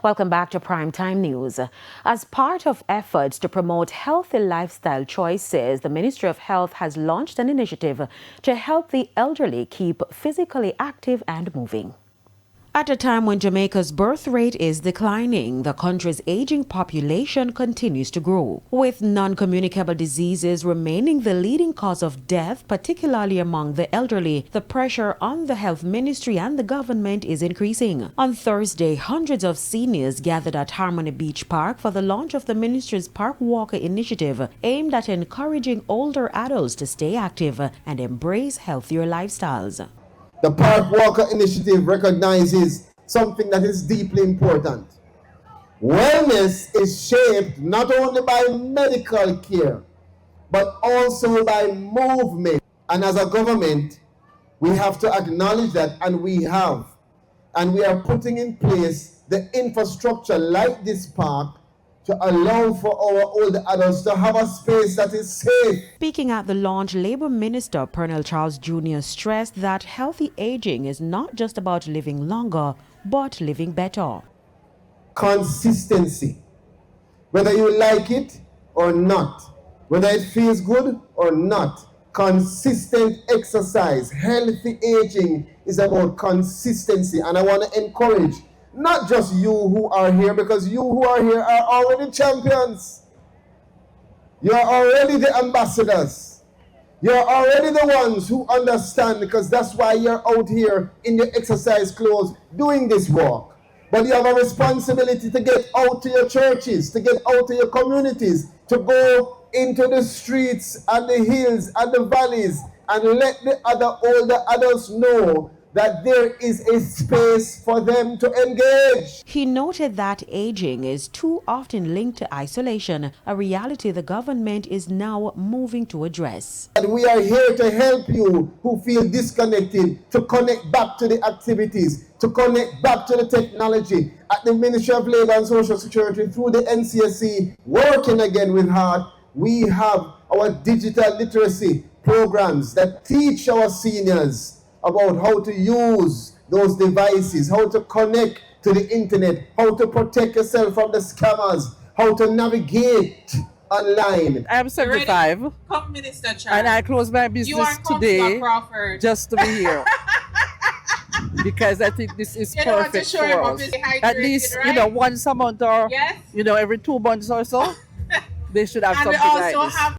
Welcome back to Primetime News. As part of efforts to promote healthy lifestyle choices, the Ministry of Health has launched an initiative to help the elderly keep physically active and moving. At a time when Jamaica's birth rate is declining, the country's aging population continues to grow, with non-communicable diseases remaining the leading cause of death, particularly among the elderly. The pressure on the health ministry and the government is increasing. On Thursday, hundreds of seniors gathered at Harmony Beach Park for the launch of the ministry's Park Walker initiative, aimed at encouraging older adults to stay active and embrace healthier lifestyles. The Park Walker initiative recognizes something that is deeply important. Wellness is shaped not only by medical care, but also by movement. And as a government, we have to acknowledge that, and we are putting in place the infrastructure like this park to allow for our older adults to have a space that is safe. Speaking at the launch, Labour Minister Pernell Charles Jr. stressed that healthy aging is not just about living longer, but living better. Consistency. Whether you like it or not, whether it feels good or not, consistent exercise. Healthy aging is about consistency, and I want to encourage not just you who are here, because you who are here are already champions. You are already the ambassadors. You are already the ones who understand, because that's why you're out here in your exercise clothes doing this walk. But you have a responsibility to get out to your churches, to get out to your communities, to go into the streets and the hills and the valleys and let the other older adults know that there is a space for them to engage. He noted that aging is too often linked to isolation, a reality the government is now moving to address. And we are here to help you who feel disconnected, to connect back to the activities, to connect back to the technology. At the Ministry of Labour and Social Security, through the NCSC, working again with heart, we have our digital literacy programs that teach our seniors about how to use those devices, how to connect to the internet, how to protect yourself from the scammers, how to navigate online. I'm 75. Come, Minister Charles. And I close my business today just to be here. Because I think this is perfect for us. At least, right? Once a month or, every 2 months or so, they should have something like this.